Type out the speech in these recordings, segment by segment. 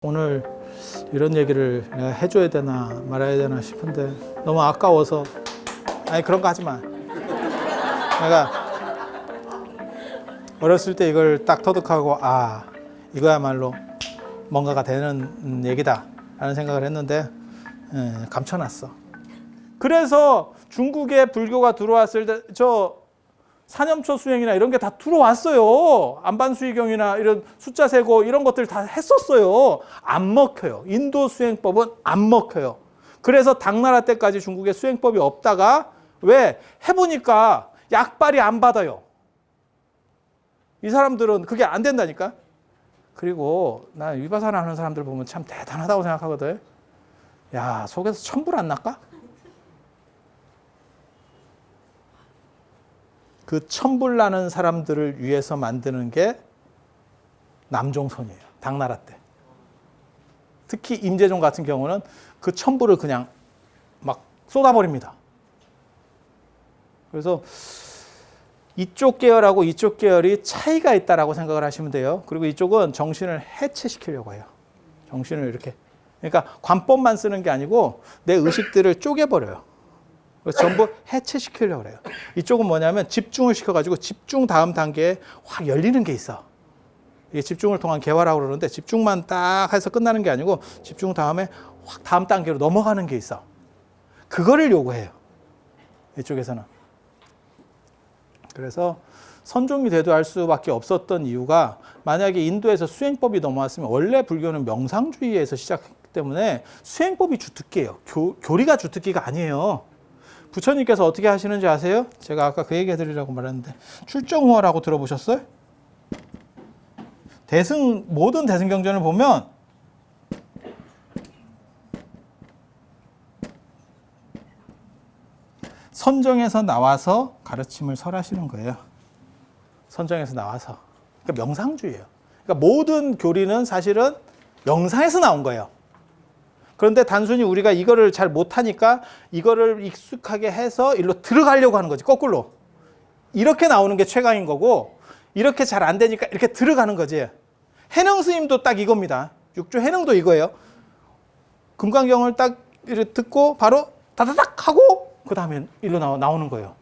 오늘 이런 얘기를 내가 해줘야 되나 말아야 되나 싶은데 너무 아까워서 아니 그런 거 하지 마. 내가 어렸을 때 이걸 딱 터득하고 아 이거야말로 뭔가가 되는 얘기다 라는 생각을 했는데 감춰놨어. 그래서 중국에 불교가 들어왔을 때 저 사념초 수행이나 이런 게 다 들어왔어요. 안반수의경이나 이런 숫자 세고 이런 것들 다 했었어요. 안 먹혀요. 인도 수행법은 안 먹혀요. 그래서 당나라 때까지 중국에 수행법이 없다가 왜? 해보니까 약발이 안 받아요. 이 사람들은 그게 안 된다니까. 그리고 나 위바사나 하는 사람들 보면 참 대단하다고 생각하거든. 야, 속에서 천불 안 날까? 그 천불 나는 사람들을 위해서 만드는 게 남종선이에요. 당나라 때. 특히 임재종 같은 경우는 그 천불을 그냥 막 쏟아버립니다. 그래서 이쪽 계열하고 이쪽 계열이 차이가 있다라고 생각을 하시면 돼요. 그리고 이쪽은 정신을 해체시키려고 해요. 정신을 이렇게. 그러니까 관법만 쓰는 게 아니고 내 의식들을 쪼개버려요. 그래서 전부 해체시키려고 해요. 이쪽은 뭐냐면 집중을 시켜가지고 집중 다음 단계에 확 열리는 게 있어. 이게 집중을 통한 개화라고 그러는데 집중만 딱 해서 끝나는 게 아니고 집중 다음에 확 다음 단계로 넘어가는 게 있어. 그거를 요구해요. 이쪽에서는. 그래서 선종이 대도할 수밖에 없었던 이유가 만약에 인도에서 수행법이 넘어왔으면 원래 불교는 명상주의에서 시작했기 때문에 수행법이 주특기예요. 교리가 주특기가 아니에요. 부처님께서 어떻게 하시는지 아세요? 제가 아까 그 얘기 해드리려고 말했는데 출정호화라고 들어보셨어요? 모든 대승경전을 보면 선정에서 나와서 가르침을 설하시는 거예요. 선정에서 나와서. 그러니까 명상주의예요. 그러니까 모든 교리는 사실은 명상에서 나온 거예요. 그런데 단순히 우리가 이거를 잘 못하니까 이거를 익숙하게 해서 일로 들어가려고 하는 거지. 거꾸로. 이렇게 나오는 게 최강인 거고 이렇게 잘 안 되니까 이렇게 들어가는 거지. 해능 스님도 딱 이겁니다. 육조 해능도 이거예요. 금강경을 딱 이렇게 듣고 바로 다다닥 하고 그 다음에 일로 나오는 거예요.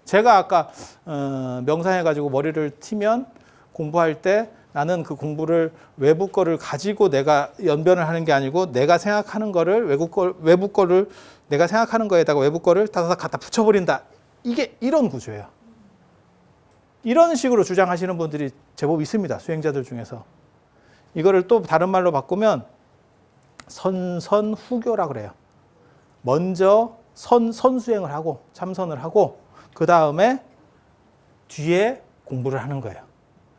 제가 아까 명상해가지고 머리를 트면 공부할 때 나는 그 공부를 외부 거를 가지고 내가 연변을 하는 게 아니고 내가 생각하는 거를 외부 거를 내가 생각하는 거에다가 외부 거를 다다닥 갖다 붙여버린다. 이게 이런 구조예요. 이런 식으로 주장하시는 분들이 제법 있습니다. 수행자들 중에서. 이거를 또 다른 말로 바꾸면 선선후교라 그래요. 먼저 선수행을 하고 참선을 하고 그 다음에 뒤에 공부를 하는 거예요.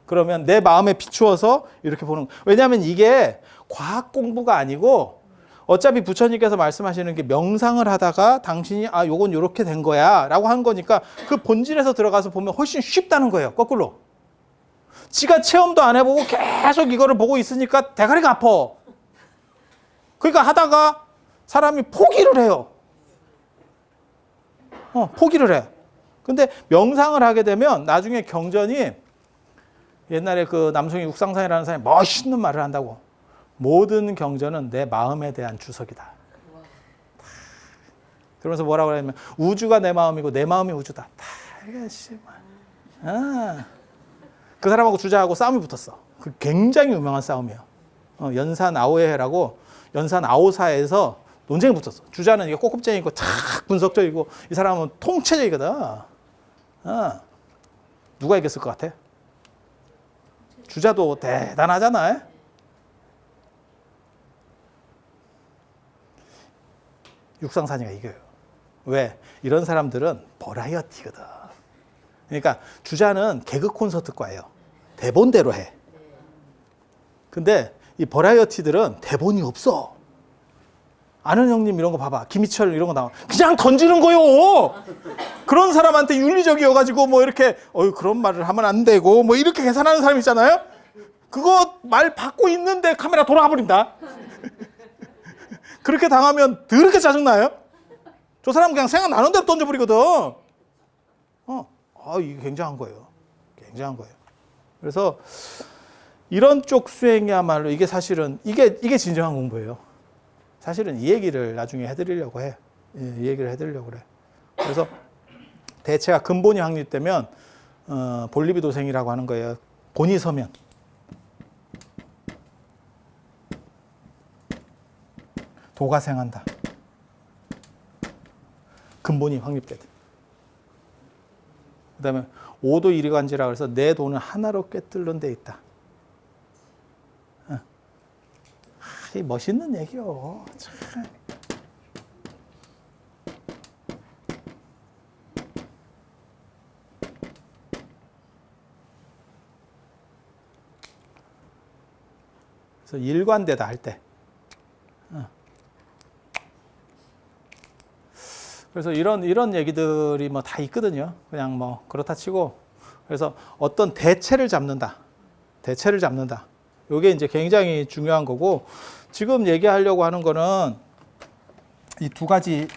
그러면 내 마음에 비추어서 이렇게 보는 거예요. 왜냐하면 이게 과학 공부가 아니고 어차피 부처님께서 말씀하시는 게 명상을 하다가 당신이 아 요건 요렇게 된 거야 라고 한 거니까 그 본질에서 들어가서 보면 훨씬 쉽다는 거예요. 거꾸로. 지가 체험도 안 해보고 계속 이거를 보고 있으니까 대가리가 아파. 그러니까 하다가 사람이 포기를 해요. 포기를 해. 근데 명상을 하게 되면 나중에 경전이 옛날에 그 남송이 육상산이라는 사람이 멋있는 말을 한다고. 모든 경전은 내 마음에 대한 주석이다. 그러면서 뭐라고 하냐면 우주가 내 마음이고 내 마음이 우주다. 그 사람하고 주자하고 싸움이 붙었어. 그 굉장히 유명한 싸움이에요. 연산 아오해라고 연산 아오사에서 논쟁이 붙었어. 주자는 이게 꼬급쟁이고 탁 분석적이고 이 사람은 통체적이거든. 누가 이겼을 것 같아? 주자도 대단하잖아. 육상산이가 이겨요. 왜? 이런 사람들은 버라이어티거든. 그러니까 주자는 개그 콘서트과예요. 대본대로 해. 근데 이 버라이어티들은 대본이 없어. 아는 형님 이런 거 봐봐. 김희철 이런 거 나와. 그냥 던지는 거요. 그런 사람한테 윤리적이어가지고 뭐 이렇게 그런 말을 하면 안 되고 뭐 이렇게 계산하는 사람 있잖아요. 그거 말 받고 있는데 카메라 돌아가 버린다. 그렇게 당하면 더럽게 짜증나요. 저 사람 그냥 생각나는 대로 던져버리거든. 이게 굉장한 거예요. 굉장한 거예요. 그래서 이런 쪽 수행이야말로 이게 사실은 이게 진정한 공부예요. 사실은 이 얘기를 나중에 해드리려고 해. 이 얘기를 해드리려고 그래. 그래서 대체가 근본이 확립되면 볼리비 도생이라고 하는 거예요. 본이 서면. 도가 생한다. 근본이 확립되다. 그 다음에 오도 이리관지라 그래서 내 도는 하나로 꿰뚫는 데 있다. 이 멋있는 얘기요. 참. 그래서 일관되다 할 때. 그래서 이런 얘기들이 뭐 다 있거든요. 그냥 뭐 그렇다 치고. 그래서 어떤 대체를 잡는다. 대체를 잡는다. 이게 이제 굉장히 중요한 거고, 지금 얘기하려고 하는 거는 이 두 가지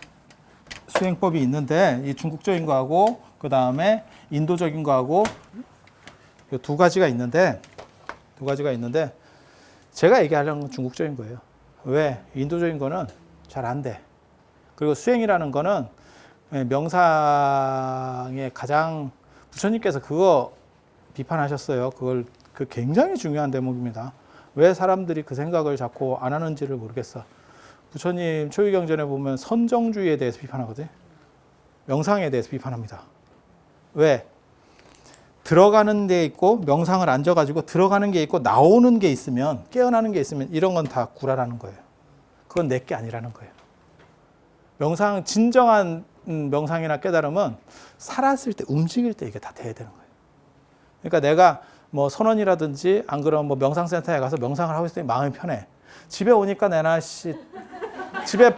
수행법이 있는데, 이 중국적인 거하고 그 다음에 인도적인 거하고 이 두 가지가 있는데 제가 얘기하려는 건 중국적인 거예요. 왜? 인도적인 거는 잘 안 돼. 그리고 수행이라는 거는 명상의 가장, 부처님께서 그거 비판하셨어요. 그 굉장히 중요한 대목입니다. 왜 사람들이 그 생각을 자꾸 안 하는지를 모르겠어. 부처님 초유경전에 보면 선정주의에 대해서 비판하거든요. 명상에 대해서 비판합니다. 왜? 들어가는 데 있고 명상을 앉아가지고 들어가는 게 있고 나오는 게 있으면, 깨어나는 게 있으면 이런 건 다 구라라는 거예요. 그건 내 게 아니라는 거예요. 명상, 진정한 명상이나 깨달음은 살았을 때, 움직일 때 이게 다 돼야 되는 거예요. 그러니까 내가 뭐 선원이라든지 안 그러면 뭐 명상센터에 가서 명상을 하고 있을 때 마음이 편해. 집에 오니까 내나 집에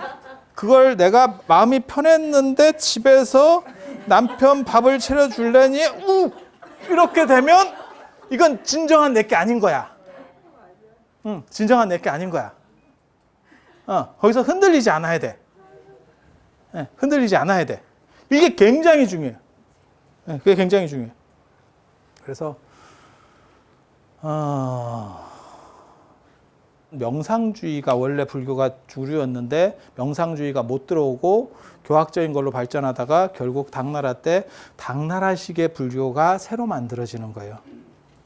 그걸 내가 마음이 편했는데 집에서 남편 밥을 차려줄래니 이렇게 되면 이건 진정한 내 게 아닌 거야. 진정한 내 게 아닌 거야. 거기서 흔들리지 않아야 돼. 흔들리지 않아야 돼. 이게 굉장히 중요해요. 그게 굉장히 중요해요. 그래서 명상주의가 원래 불교가 주류였는데 명상주의가 못 들어오고 교학적인 걸로 발전하다가 결국 당나라 때 당나라식의 불교가 새로 만들어지는 거예요.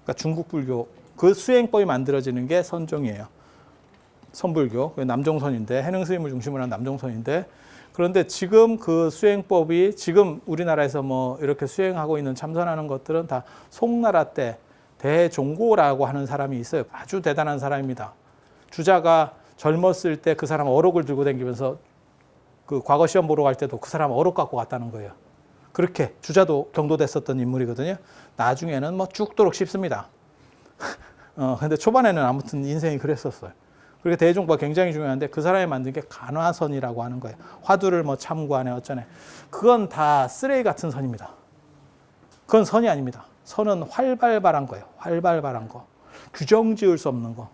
그러니까 중국 불교 그 수행법이 만들어지는 게 선종이에요. 선불교, 남종선인데 해능 스님을 중심으로 한 남종선인데, 그런데 지금 그 수행법이 지금 우리나라에서 뭐 이렇게 수행하고 있는 참선하는 것들은 다 송나라 때 대종고라고 하는 사람이 있어요. 아주 대단한 사람입니다. 주자가 젊었을 때 그 사람 어록을 들고 다니면서 그 과거 시험 보러 갈 때도 그 사람 어록 갖고 갔다는 거예요. 그렇게 주자도 경도됐었던 인물이거든요. 나중에는 뭐 죽도록 쉽습니다. 근데 초반에는 아무튼 인생이 그랬었어요. 그렇게 대종보가 굉장히 중요한데 그 사람이 만든 게 간화선이라고 하는 거예요. 화두를 뭐 참고하네 어쩌네. 그건 다 쓰레기 같은 선입니다. 그건 선이 아닙니다. 선은 활발발한 거예요. 활발발한 거. 규정 지을 수 없는 거.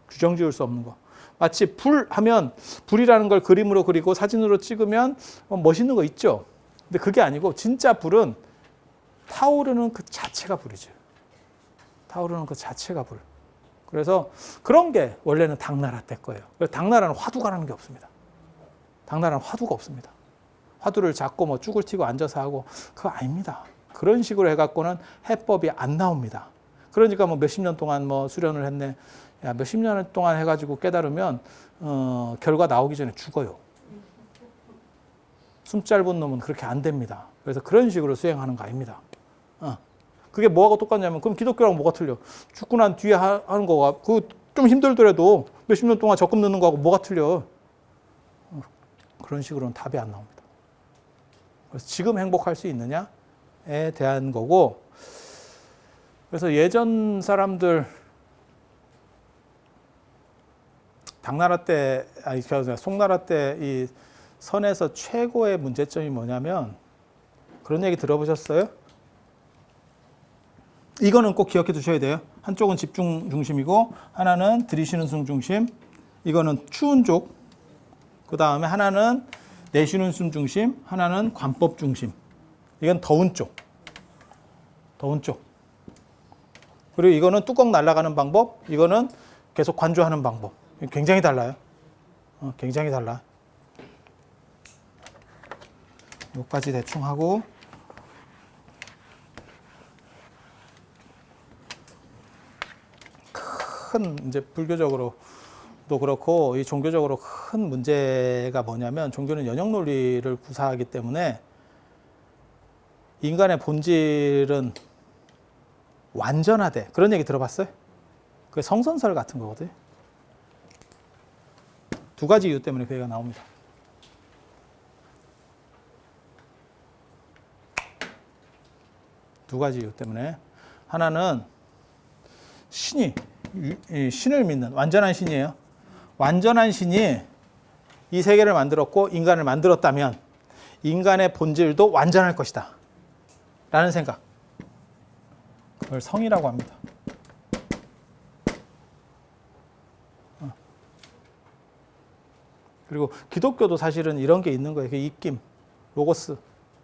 규정 지을 수 없는 거. 마치 불 하면 불이라는 걸 그림으로 그리고 사진으로 찍으면 멋있는 거 있죠. 근데 그게 아니고 진짜 불은 타오르는 그 자체가 불이죠. 타오르는 그 자체가 불. 그래서 그런 게 원래는 당나라 때 거예요. 그래서 당나라는 화두가라는 게 없습니다. 당나라는 화두가 없습니다. 화두를 잡고 뭐 쭈글 튀고 앉아서 하고 그거 아닙니다. 그런 식으로 해갖고는 해법이 안 나옵니다. 그러니까 뭐 몇십 년 동안 뭐 수련을 했네. 야, 몇십 년 동안 해가지고 깨달으면 결과 나오기 전에 죽어요. 숨 짧은 놈은 그렇게 안 됩니다. 그래서 그런 식으로 수행하는 거 아닙니다. 그게 뭐하고 똑같냐면 그럼 기독교랑 뭐가 틀려? 죽고 난 뒤에 하는 거가 그 좀 힘들더라도 몇십 년 동안 적금 넣는 거하고 뭐가 틀려? 그런 식으로는 답이 안 나옵니다. 그래서 지금 행복할 수 있느냐에 대한 거고, 그래서 예전 사람들 당나라 때, 송나라 때 이 선에서 최고의 문제점이 뭐냐면, 그런 얘기 들어보셨어요? 이거는 꼭 기억해 두셔야 돼요. 한쪽은 집중 중심이고 하나는 들이쉬는 숨 중심, 이거는 추운 쪽, 그 다음에 하나는 내쉬는 숨 중심, 하나는 관법 중심. 이건 더운 쪽. 더운 쪽. 그리고 이거는 뚜껑 날아가는 방법, 이거는 계속 관조하는 방법. 굉장히 달라요. 굉장히 달라. 여기까지 대충 하고, 큰 이제 불교적으로도 그렇고 이 종교적으로 큰 문제가 뭐냐면, 종교는 연역 논리를 구사하기 때문에 인간의 본질은 완전하대. 그런 얘기 들어봤어요? 그게 성선설 같은 거거든요. 두 가지 이유 때문에 그 얘기가 나옵니다. 두 가지 이유 때문에. 하나는 신을 믿는 완전한 신이에요. 완전한 신이 이 세계를 만들었고 인간을 만들었다면 인간의 본질도 완전할 것이다 라는 생각. 그걸 성이라고 합니다. 그리고 기독교도 사실은 이런 게 있는 거예요. 입김, 로고스,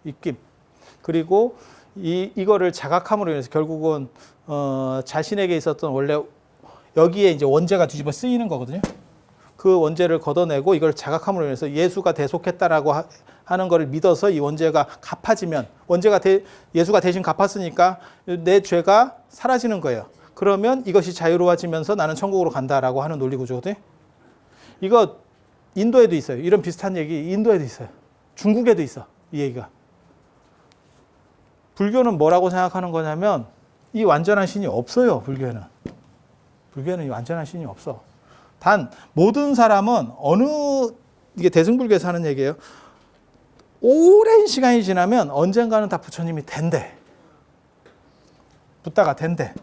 입김. 그리고 이거를 자각함으로 인해서 결국은 자신에게 있었던 원래 여기에 이제 원죄가 뒤집어 쓰이는 거거든요. 그 원죄를 걷어내고 이걸 자각함으로 인해서 예수가 대속했다라고 하는 것을 믿어서 이 원죄가 갚아지면, 예수가 대신 갚았으니까 내 죄가 사라지는 거예요. 그러면 이것이 자유로워지면서 나는 천국으로 간다라고 하는 논리 구조거든요. 이거 인도에도 있어요. 이런 비슷한 얘기 인도에도 있어요. 중국에도 있어. 이 얘기가. 불교는 뭐라고 생각하는 거냐면 이 완전한 신이 없어요. 불교에는 이 완전한 신이 없어. 단 모든 사람은 이게 대승불교에서 하는 얘기예요. 오랜 시간이 지나면 언젠가는 다 부처님이 된대. 붓다가 된대.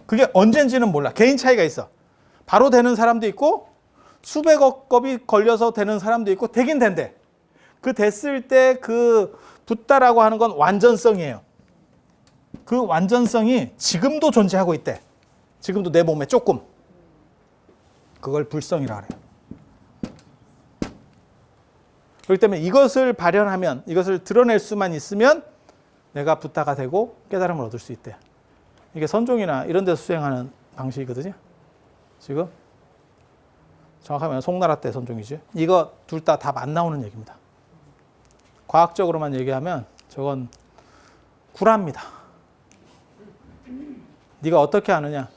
그게 언젠지는 몰라. 개인 차이가 있어. 바로 되는 사람도 있고 수백억 겁이 걸려서 되는 사람도 있고 되긴 된대. 그 됐을 때 그 붓다라고 하는 건 완전성이에요. 그 완전성이 지금도 존재하고 있대. 지금도 내 몸에 조금. 그걸 불성이라 그래요. 그렇기 때문에 이것을 발현하면, 이것을 드러낼 수만 있으면 내가 붓다가 되고 깨달음을 얻을 수 있대. 이게 선종이나 이런 데서 수행하는 방식이거든요. 지금 정확하면 송나라 때 선종이지. 이거 둘 다 답 안 나오는 얘기입니다. 과학적으로만 얘기하면 저건 구라입니다. 네가 어떻게 아느냐?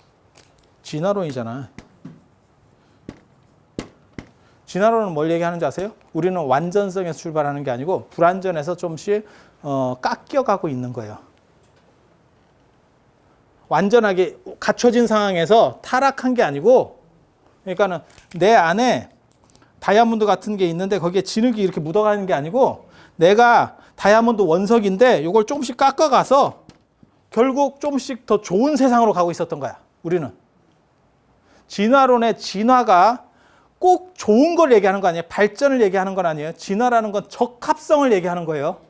진화론이잖아. 진화론은 뭘 얘기하는지 아세요? 우리는 완전성에서 출발하는 게 아니고 불완전해서 좀씩 깎여가고 있는 거예요. 완전하게 갖춰진 상황에서 타락한 게 아니고, 그러니까는 내 안에 다이아몬드 같은 게 있는데 거기에 진흙이 이렇게 묻어가는 게 아니고, 내가 다이아몬드 원석인데 이걸 조금씩 깎아가서 결국 조금씩 더 좋은 세상으로 가고 있었던 거야. 우리는. 진화론의 진화가 꼭 좋은 걸 얘기하는 거 아니에요. 발전을 얘기하는 건 아니에요. 진화라는 건 적합성을 얘기하는 거예요.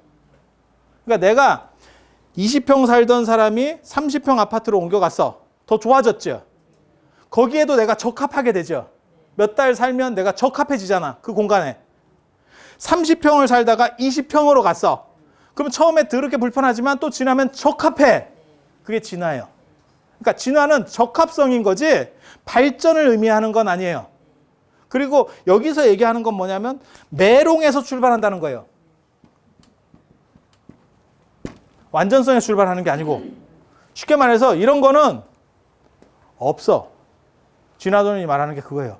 그러니까 내가 20평 살던 사람이 30평 아파트로 옮겨갔어. 더 좋아졌죠. 거기에도 내가 적합하게 되죠. 몇 달 살면 내가 적합해지잖아. 그 공간에. 30평을 살다가 20평으로 갔어. 그럼 처음에 더럽게 불편하지만 또 지나면 적합해. 그게 진화예요. 그러니까 진화는 적합성인 거지 발전을 의미하는 건 아니에요. 그리고 여기서 얘기하는 건 뭐냐면 매롱에서 출발한다는 거예요. 완전성에서 출발하는 게 아니고, 쉽게 말해서 이런 거는 없어. 진화론이 말하는 게 그거예요.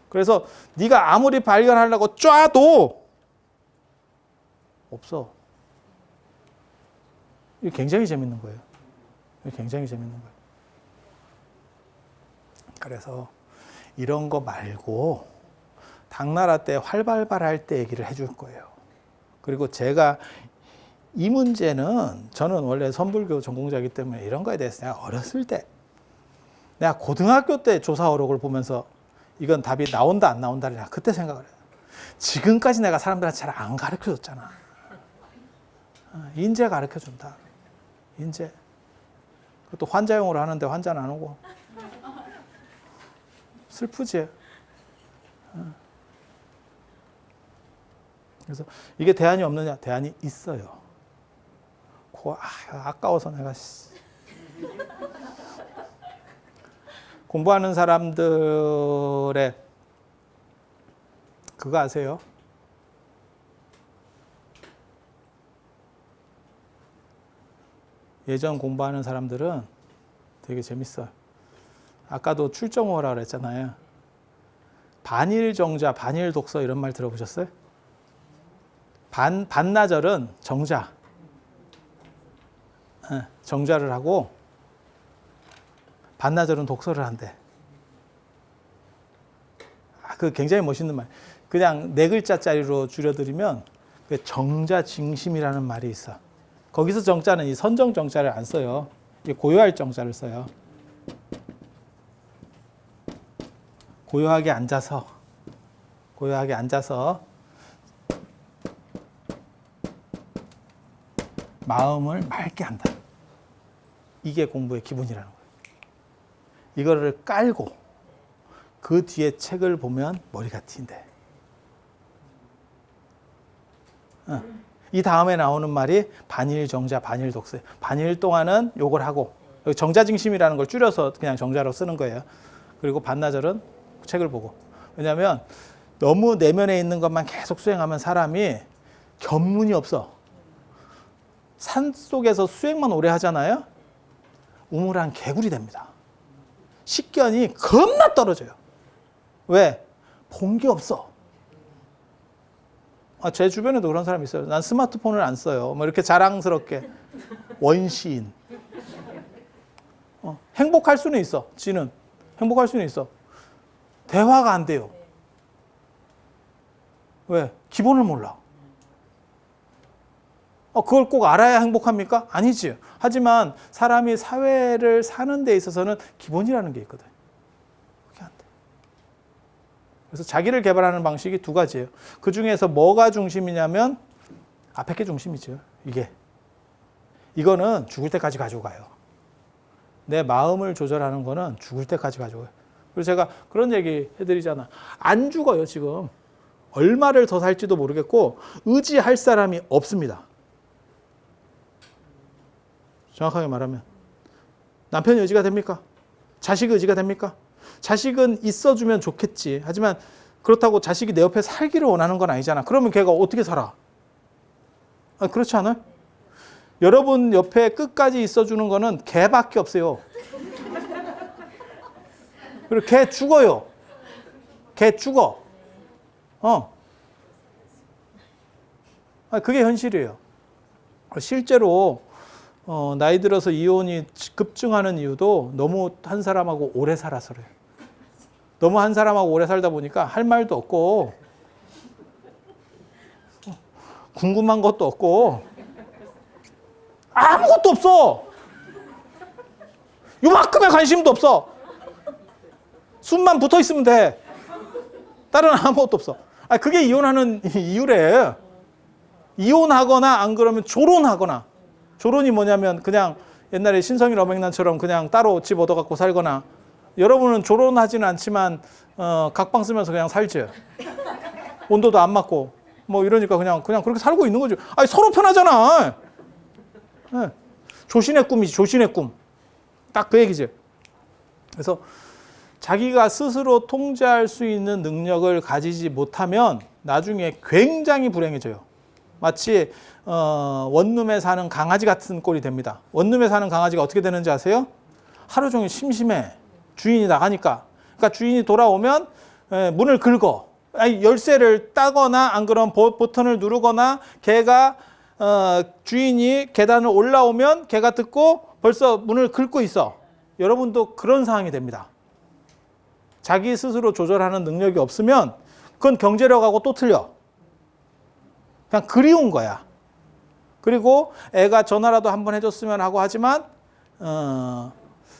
그래서 네가 아무리 발견하려고 쫙도 없어. 이게 굉장히 재밌는 거예요. 이게 굉장히 재밌는 거예요. 그래서 이런 거 말고 당나라 때 활발할 때 얘기를 해줄 거예요. 그리고 제가 이 문제는, 저는 원래 선불교 전공자이기 때문에 이런 거에 대해서 내가 어렸을 때, 내가 고등학교 때 조사 어록을 보면서 이건 답이 나온다 안 나온다를 내가 그때 생각을 해요. 지금까지 내가 사람들한테 잘 안 가르쳐줬잖아. 인재 가르쳐준다. 인재. 그것도 환자용으로 하는데 환자는 안 오고. 슬프지. 그래서 이게 대안이 없느냐? 대안이 있어요. 아까워서 내가. 공부하는 사람들의 그거 아세요? 예전 공부하는 사람들은 되게 재밌어요. 아까도 출정어라 그랬잖아요. 반일정자, 반일독서 이런 말 들어보셨어요? 반나절은 정자. 정자를 하고 반나절은 독서를 한대. 그 굉장히 멋있는 말. 그냥 4글자짜리로 줄여드리면 정자징심이라는 말이 있어. 거기서 정자는 이 선정 정자를 안 써요. 고요할 정자를 써요. 고요하게 앉아서 마음을 맑게 한다. 이게 공부의 기본이라는 거예요. 이거를 깔고 그 뒤에 책을 보면 머리가 트인대. 이 다음에 나오는 말이 반일 정자, 반일 독서. 반일 동안은 요걸 하고, 정자징심이라는 걸 줄여서 그냥 정자로 쓰는 거예요. 그리고 반나절은 책을 보고. 왜냐하면 너무 내면에 있는 것만 계속 수행하면 사람이 견문이 없어. 산 속에서 수행만 오래 하잖아요. 우물한 개구리 됩니다. 식견이 겁나 떨어져요. 왜? 본 게 없어. 제 주변에도 그런 사람이 있어요. 난 스마트폰을 안 써요. 뭐 이렇게 자랑스럽게. 원시인. 행복할 수는 있어. 지는. 행복할 수는 있어. 대화가 안 돼요. 왜? 기본을 몰라. 그걸 꼭 알아야 행복합니까? 아니지. 하지만 사람이 사회를 사는 데 있어서는 기본이라는 게 있거든. 그게 안 돼. 그래서 자기를 개발하는 방식이 2가지예요. 그 중에서 뭐가 중심이냐면 앞에 게 중심이죠. 이거는 죽을 때까지 가지고 가요. 내 마음을 조절하는 거는 죽을 때까지 가지고 가요. 그래서 제가 그런 얘기 해드리잖아. 안 죽어요, 지금. 얼마를 더 살지도 모르겠고 의지할 사람이 없습니다. 정확하게 말하면 남편이 의지가 됩니까? 자식이 의지가 됩니까? 자식은 있어주면 좋겠지. 하지만 그렇다고 자식이 내 옆에 살기를 원하는 건 아니잖아. 그러면 걔가 어떻게 살아? 그렇지 않아요? 여러분 옆에 끝까지 있어주는 거는 걔밖에 없어요. 그리고 걔 죽어요. 걔 죽어. 그게 현실이에요. 실제로 나이 들어서 이혼이 급증하는 이유도 너무 한 사람하고 오래 살아서 그래요. 너무 한 사람하고 오래 살다 보니까 할 말도 없고 궁금한 것도 없고 아무것도 없어. 요만큼의 관심도 없어. 숨만 붙어 있으면 돼. 다른 아무것도 없어. 그게 이혼하는 이유래. 이혼하거나 안 그러면 조론하거나. 조론이 뭐냐면 그냥 옛날에 신성일 어맹난처럼 그냥 따로 집 얻어갖고 살거나. 여러분은 조론하지는 않지만 각방 쓰면서 그냥 살지. 온도도 안 맞고 뭐 이러니까 그냥 그렇게 살고 있는 거죠. 서로 편하잖아. 네. 조신의 꿈이지. 조신의 꿈. 딱 그 얘기지. 그래서 자기가 스스로 통제할 수 있는 능력을 가지지 못하면 나중에 굉장히 불행해져요. 마치 원룸에 사는 강아지 같은 꼴이 됩니다. 원룸에 사는 강아지가 어떻게 되는지 아세요? 하루 종일 심심해. 주인이 나가니까. 그러니까 주인이 돌아오면 문을 긁어. 열쇠를 따거나 안 그러면 버튼을 누르거나 걔가 주인이 계단을 올라오면 걔가 듣고 벌써 문을 긁고 있어. 여러분도 그런 상황이 됩니다. 자기 스스로 조절하는 능력이 없으면 그건 경제력하고 또 틀려. 그냥 그리운 거야. 그리고 애가 전화라도 한번 해줬으면 하고 하지만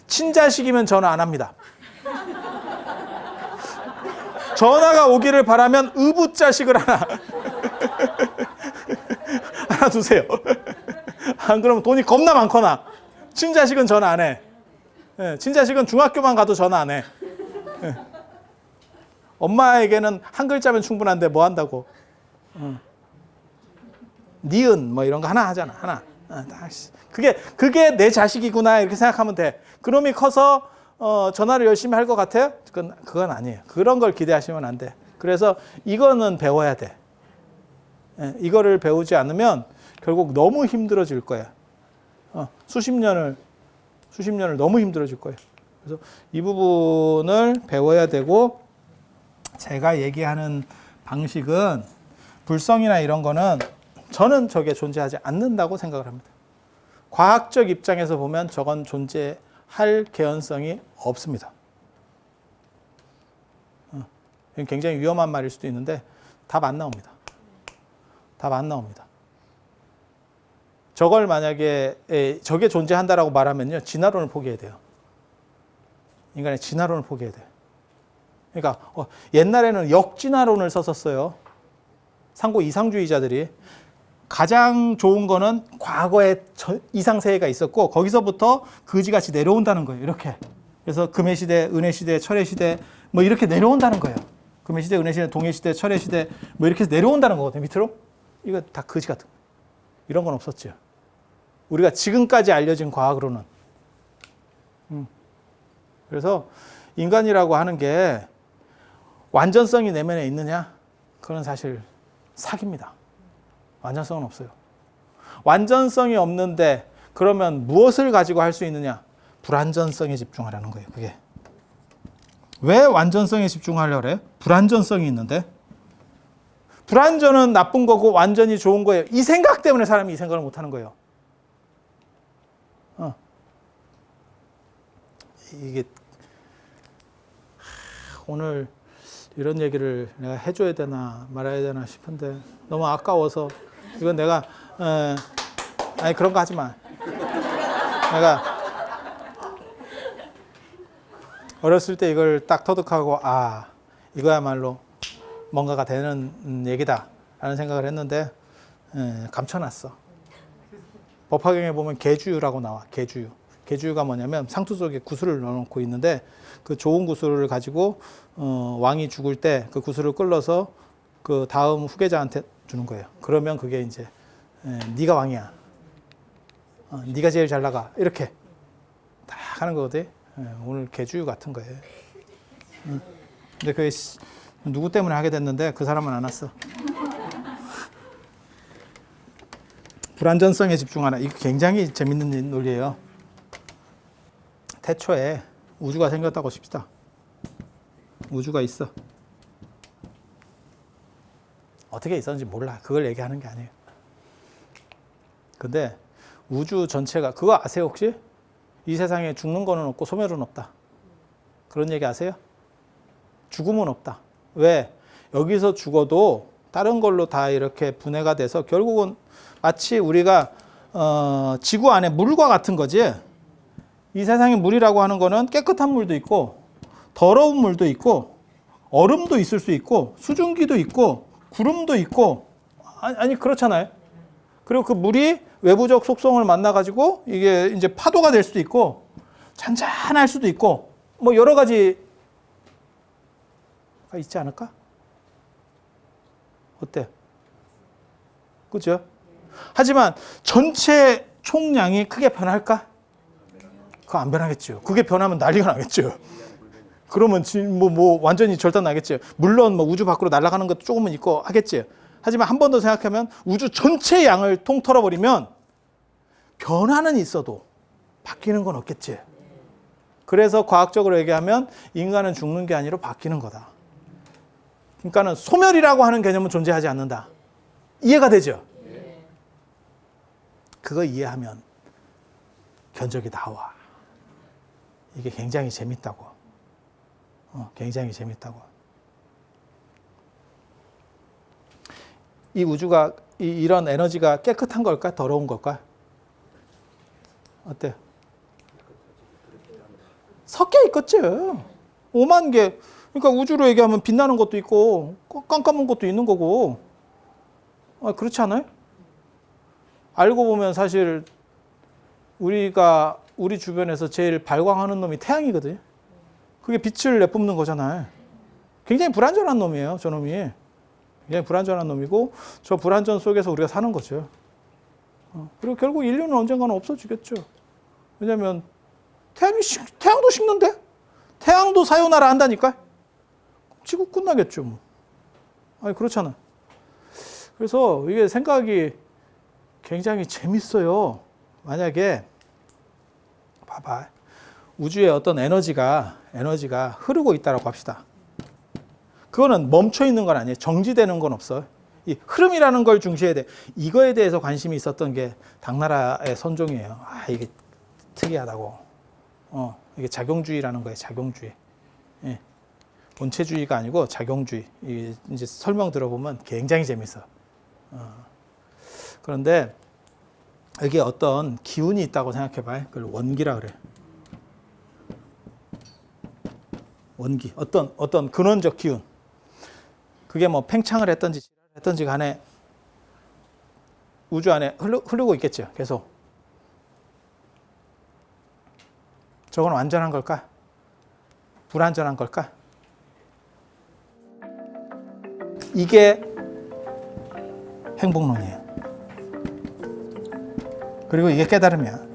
친자식이면 전화 안 합니다. 전화가 오기를 바라면 의붓자식을 하나 두세요. 안 그러면 돈이 겁나 많거나. 친자식은 전화 안 해. 친자식은 중학교만 가도 전화 안 해. 엄마에게는 한 글자면 충분한데 뭐 한다고. 니은 뭐 이런 거 하나 하잖아. 하나. 그게 내 자식이구나 이렇게 생각하면 돼. 그놈이 커서 전화를 열심히 할 것 같아요? 그건 아니에요. 그런 걸 기대하시면 안 돼. 그래서 이거는 배워야 돼. 이거를 배우지 않으면 결국 너무 힘들어질 거야. 수십 년을 너무 힘들어질 거예요. 그래서 이 부분을 배워야 되고, 제가 얘기하는 방식은 불성이나 이런 거는 저는 저게 존재하지 않는다고 생각을 합니다. 과학적 입장에서 보면 저건 존재할 개연성이 없습니다. 굉장히 위험한 말일 수도 있는데 답 안 나옵니다. 답 안 나옵니다. 저걸 만약에 저게 존재한다라고 말하면요, 진화론을 포기해야 돼요. 인간의 진화론을 포기해야 돼요. 그러니까 옛날에는 역진화론을 썼었어요. 상고 이상주의자들이. 가장 좋은 거는 과거에 이상세계가 있었고 거기서부터 거지같이 내려온다는 거예요. 이렇게. 그래서 금해시대, 은해시대, 철해시대 뭐 이렇게 내려온다는 거예요. 금해시대, 은해시대, 동해시대, 철해시대 뭐 이렇게 해서 내려온다는 거거든요. 밑으로. 이거 다 거지 같은 거예요. 이런 건 없었죠. 우리가 지금까지 알려진 과학으로는. 그래서 인간이라고 하는 게 완전성이 내면에 있느냐? 그건 사실 사기입니다. 완전성은 없어요. 완전성이 없는데 그러면 무엇을 가지고 할 수 있느냐? 불완전성에 집중하라는 거예요. 그게. 왜 완전성에 집중하려고 그래요? 불완전성이 있는데. 불완전은 나쁜 거고 완전히 좋은 거예요. 이 생각 때문에 사람이 이 생각을 못하는 거예요. 이게 오늘 이런 얘기를 내가 해줘야 되나 말아야 되나 싶은데 너무 아까워서 이건 내가 아니 그런 거 하지 마. 내가 어렸을 때 이걸 딱 터득하고 이거야말로 뭔가가 되는 얘기다 라는 생각을 했는데 감춰놨어. 법화경에 보면 계주유라고 나와. 계주유. 계주유가 뭐냐면 상투 속에 구슬을 넣어놓고 있는데 그 좋은 구슬을 가지고 왕이 죽을 때 그 구슬을 끌어서 그 다음 후계자한테 주는 거예요. 그러면 그게 이제 네가 왕이야. 네가 제일 잘 나가. 이렇게 딱 하는 거거든. 오늘 계주유 같은 거예요. 근데 그게 누구 때문에 하게 됐는데 그 사람은 안 왔어. 불완전성에 집중하나. 이거 굉장히 재밌는 논리예요. 태초에 우주가 생겼다고 칩시다. 우주가 있어. 어떻게 있었는지 몰라. 그걸 얘기하는 게 아니에요. 근데 우주 전체가, 그거 아세요 혹시? 이 세상에 죽는 거는 없고 소멸은 없다. 그런 얘기 아세요? 죽음은 없다. 왜? 여기서 죽어도 다른 걸로 다 이렇게 분해가 돼서 결국은 마치 우리가 지구 안에 물과 같은 거지. 이 세상에 물이라고 하는 거는 깨끗한 물도 있고 더러운 물도 있고 얼음도 있을 수 있고 수증기도 있고 구름도 있고 아니 그렇잖아요. 그리고 그 물이 외부적 속성을 만나가지고 이게 이제 파도가 될 수도 있고 잔잔할 수도 있고 뭐 여러 가지가 있지 않을까? 어때? 그죠? 하지만 전체 총량이 크게 변할까? 그거 안 변하겠죠. 그게 변하면 난리가 나겠죠. 그러면 뭐 완전히 절단 나겠죠. 물론 뭐 우주 밖으로 날아가는 것도 조금은 있고 하겠지. 하지만 한 번 더 생각하면 우주 전체 양을 통틀어 버리면 변화는 있어도 바뀌는 건 없겠지. 그래서 과학적으로 얘기하면 인간은 죽는 게 아니라 바뀌는 거다. 그러니까는 소멸이라고 하는 개념은 존재하지 않는다. 이해가 되죠? 그거 이해하면 견적이 나와. 이게 굉장히 재밌다고. 굉장히 재밌다고. 이 우주가 이런 에너지가 깨끗한 걸까? 더러운 걸까? 어때? 섞여 있겠죠. 5만 개. 그러니까 우주로 얘기하면 빛나는 것도 있고 깜깜한 것도 있는 거고. 그렇지 않아요? 알고 보면 사실 우리가 우리 주변에서 제일 발광하는 놈이 태양이거든요. 그게 빛을 내뿜는 거잖아요. 굉장히 불완전한 놈이에요, 저놈이. 굉장히 불완전한 놈이고 저 불완전 속에서 우리가 사는 거죠. 그리고 결국 인류는 언젠가는 없어지겠죠. 왜냐하면 태양도 식는데? 태양도 사요나라 한다니까? 지구 끝나겠죠. 뭐. 아니 그렇잖아. 그래서 이게 생각이 굉장히 재밌어요. 만약에 봐봐. 우주에 어떤 에너지가 흐르고 있다고 합시다. 그거는 멈춰 있는 건 아니에요. 정지되는 건 없어. 이 흐름이라는 걸 중시해야 돼. 이거에 대해서 관심이 있었던 게 당나라의 선종이에요. 아, 이게 특이하다고. 이게 작용주의라는 거예요. 작용주의. 예. 본체주의가 아니고 작용주의. 이제 설명 들어보면 굉장히 재밌어. 그런데 여기에 어떤 기운이 있다고 생각해봐요. 그걸 원기라 그래. 원기. 어떤 근원적 기운. 그게 뭐 팽창을 했던지 간에 우주 안에 흐르고 있겠죠. 계속. 저건 완전한 걸까? 불완전한 걸까? 이게 행복론이에요. 그리고 이게 깨달음이야.